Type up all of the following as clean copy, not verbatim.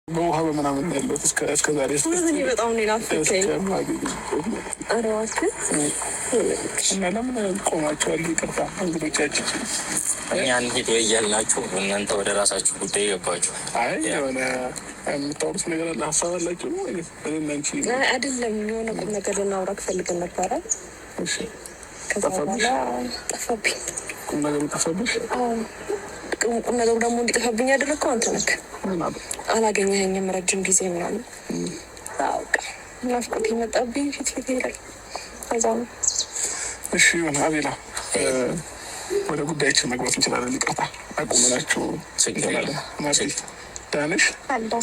በውሃ በምናምን ያለው እስከ ዛሬ በጣም ሌላ እና ለምን ቆማቸዋል? ይቅርታ እንግዶቻችን እኛን ሂዶ እያልናችሁ እናንተ ወደ ራሳችሁ ጉዳይ ገባችሁ። አይ የሆነ የምታወሩት ነገር አለ፣ ሀሳብ አላችሁ እናንቺ? አይደለም የሆነ ቁም ነገር ልናውራ ፈልገን ነበረ። ከዛ በኋላ ጠፋብኝ። ቁም ነገሩ ጠፋብሽ? ቁም ነገሩ ደግሞ እንዲጠፋብኝ ያደረግከው አንተ ነህ። አላገኘኸኝም ረጅም ጊዜ ምናምን በቃ ናፍቆት የመጣብኝ ፊት ላይ ከዛ ነው። እሺ ሆነ አቤላ፣ ወደ ጉዳያችን መግባት እንችላለን። ይቅርታ አቁመናችሁ ማቤል ዳንሽ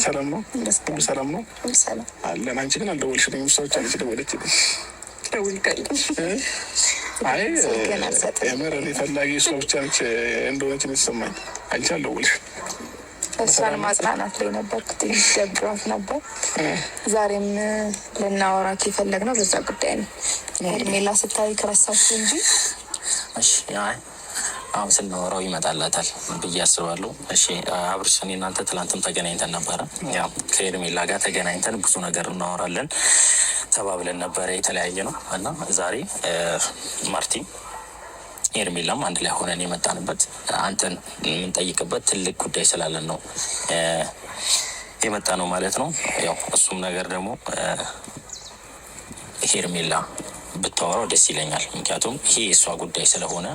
ሰላም ነው? ሁሉ ሰላም ነው አለን። አንቺ ግን አልደወልሽልኝም። ሰዎች አንቺ ደወለችልኝ። አይ የምር ፈላጊ እሷ ብቻ ነች እንደሆነች ነው የተሰማኝ። አንቺ አልደወልሽም። እሷን ማጽናናት ላይ ነበርኩት። ደብሯት ነበር። ዛሬም ልናወራት የፈለግነው በዛ ጉዳይ ነው። ሄርሜላ ስታይ ከረሳችሁ እንጂ አሁን ስናወራው ይመጣላታል ብዬ አስባለሁ። እሺ አብርሽ፣ እኔ እናንተ ትላንትም ተገናኝተን ነበረ። ያው ከሄርሜላ ጋር ተገናኝተን ብዙ ነገር እናወራለን ተባብለን ነበረ። የተለያየ ነው እና ዛሬ ማርቲ ሄርሜላም አንድ ላይ ሆነን የመጣንበት አንተን የምንጠይቅበት ትልቅ ጉዳይ ስላለን ነው የመጣ ነው ማለት ነው። ያው እሱም ነገር ደግሞ ሄርሜላ ብታወራው ደስ ይለኛል። ምክንያቱም ይሄ የእሷ ጉዳይ ስለሆነ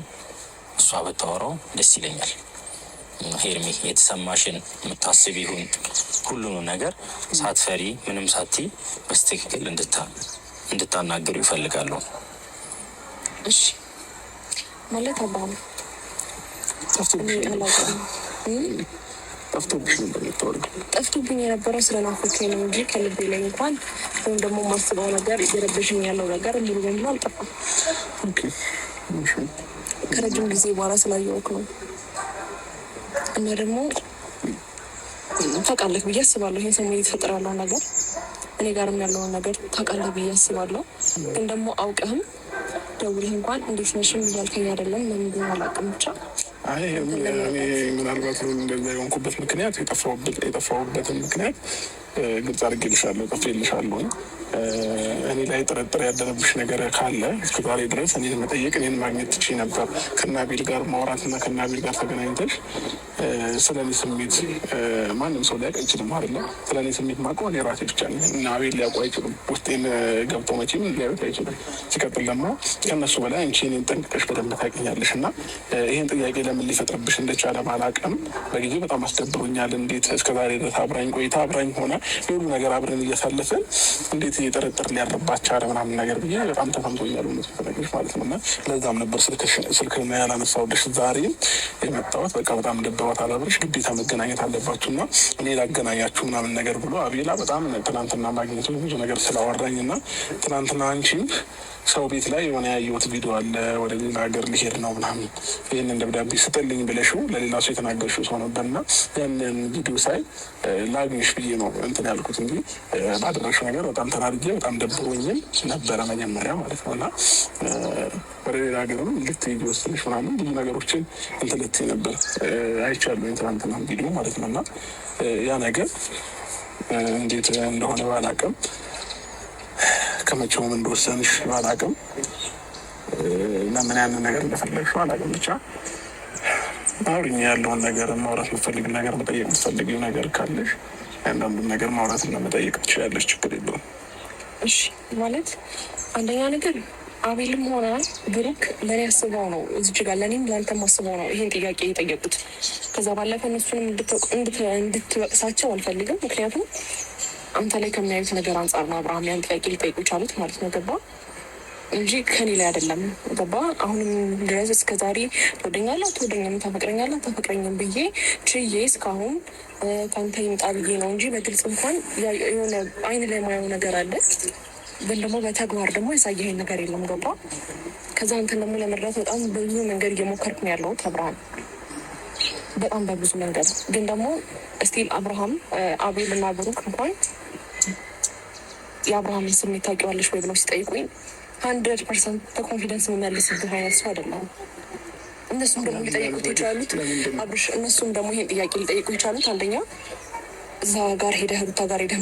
እሷ ብታወራው ደስ ይለኛል። ሄርሜ የተሰማሽን የምታስብ ይሁን ሁሉንም ነገር ሳትፈሪ ምንም ሳቲ በስትክክል እንድታናገሩ ይፈልጋሉ። እሺ ማለት አባም ጠፍቶብኝ የነበረው ስለናፈቀኝ ነው እንጂ ከልቤ ላይ እንኳን ወይም ደግሞ ማስበው ነገር እየረበሽኝ ያለው ነገር ሙሉ በሙሉ አልጠፋም። ከረጅም ጊዜ በኋላ ስላየሁት ነው። እና ደግሞ ታውቃለህ ብዬ አስባለሁ። ይሄን ሰሞኑን እየተፈጠረ ያለው ነገር እኔ ጋርም ያለውን ነገር ታውቃለህ ብዬ አስባለሁ። ግን ደግሞ አውቀህም ደውለህ እንኳን እንዴት ነሽም እያልከኝ አይደለም። ለምንድን አላውቅም ብቻ አይ ምናልባት እንደዛ የሆንኩበት ምክንያት የጠፋሁበትን ምክንያት ግልጽ አድርጌልሻለሁ፣ ጠፍቼልሻለሁ። እኔ ላይ ጥርጥር ያደረብሽ ነገር ካለ እስከዛሬ ድረስ እኔን መጠየቅ እኔን ማግኘት ትችይ ነበር። ከናቤል ጋር ማውራትና ከናቤል ጋር ተገናኝተሽ ስለ እኔ ስሜት ማንም ሰው ሊያውቅ አይችልም አይደለ? ስለ እኔ ስሜት ማውቀው እኔ ራሴ ብቻ ነኝ እና አቤል ሊያውቁ አይችሉም። ውስጤን ገብተው መቼም ሊያዩት አይችሉም። ሲቀጥል ደግሞ ከእነሱ በላይ አንቺ እኔን ጠንቅቀሽ በደንብ ታውቂኛለሽ እና ይህን ጥያቄ ለምን ሊፈጥርብሽ እንደቻለ ባላውቅም በጊዜው በጣም አስደብሮኛል። እንዴት እስከዛሬ ድረስ አብራኝ ቆይታ አብራኝ ሆነ የሁሉ ነገር አብረን እያሳለፍን እንዴት የጥርጥር ሊያርባቸው አለ ምናምን ነገር ብዬ በጣም ተሰምቶኛል። እውነት ተነግሮች ማለት ነው። እና ለዛም ነበር ስልክና ያላነሳሁልሽ። ዛሬም የመጣሁት በቃ በጣም ደብሯት አላብርሽ ግዴታ መገናኘት አለባችሁ እና እኔ ላገናኛችሁ ምናምን ነገር ብሎ አቤላ በጣም ትናንትና ማግኘቱ ብዙ ነገር ስላወራኝ እና ትናንትና አንቺም ሰው ቤት ላይ የሆነ ያየሁት ቪዲዮ አለ፣ ወደ ሌላ ሀገር ሊሄድ ነው ምናምን ይህንን ደብዳቤ ስጥልኝ ብለሽው ለሌላ ሰው የተናገርሽው ሰው ነበርና ያንን ቪዲዮ ሳይ ላግኝሽ ብዬ ነው እንትን ያልኩት እንጂ ባደረግሽው ነገር በጣም ተናድጄ በጣም ደብሮኝም ነበረ መጀመሪያ ማለት ነው። እና ወደ ሌላ ሀገርም ልትሄጂ ወስንሽ ምናምን ብዙ ነገሮችን እንትን ልትይ ነበር አይቻለሁ፣ ትናንትና ቪዲዮ ማለት ነው። እና ያ ነገር እንዴት እንደሆነ ባላውቅም ከመቼውም እንደወሰንሽ ባላውቅም ለምን ያንን ነገር እንደፈለግሽው አላውቅም። ብቻ አውሪኝ፣ ያለውን ነገር ማውራት የምትፈልጊው ነገር መጠየቅ የምትፈልጊው ነገር ካለሽ አንዳንዱን ነገር ማውራትና መጠየቅ ትችላለሽ፣ ችግር የለውም። እሺ ማለት አንደኛ ነገር አቤልም ሆነ ብሩክ ለእኔ አስበው ነው እዚች ጋር ለእኔም ለአንተም አስበው ነው ይህን ጥያቄ የጠየቁት። ከዛ ባለፈ እነሱንም እንድትወቅሳቸው አልፈልግም። ምክንያቱም አንተ ላይ ከሚያዩት ነገር አንጻር ነው አብርሃም ያን ጥያቄ ሊጠይቁ ይቻሉት ማለት ነው። ገባ እንጂ ከኔ ላይ አይደለም። ገባ አሁንም ድረስ እስከ ዛሬ ትወደኛለህ አትወደኝም፣ ታፈቅረኛለህ አታፈቅረኝም ብዬ ችዬ እስካሁን ከአንተ ይምጣ ብዬ ነው እንጂ በግልጽ እንኳን የሆነ አይን ላይ ማየው ነገር አለ፣ ግን ደግሞ በተግባር ደግሞ ያሳየኸኝ ነገር የለም። ገባ ከዛ አንተን ደግሞ ለመርዳት በጣም በብዙ መንገድ እየሞከርኩ ነው ያለሁት አብርሃም፣ በጣም በብዙ መንገድ። ግን ደግሞ እስቲል አብርሃም አቤል እና ብሩክ እንኳን የአብርሃምን ስሜት ታውቂዋለሽ ወይ ብለው ሲጠይቁኝ 100% በኮንፊደንስ የምመልስብህ አይነት ሰው አይደለም። እነሱም ደግሞ ሊጠይቁት የቻሉት አብርሽ፣ እነሱም ደግሞ ይሄን ጥያቄ ሊጠይቁ የቻሉት አንደኛ እዛ ጋር ሄደህ ሩታ ጋር ሄደህ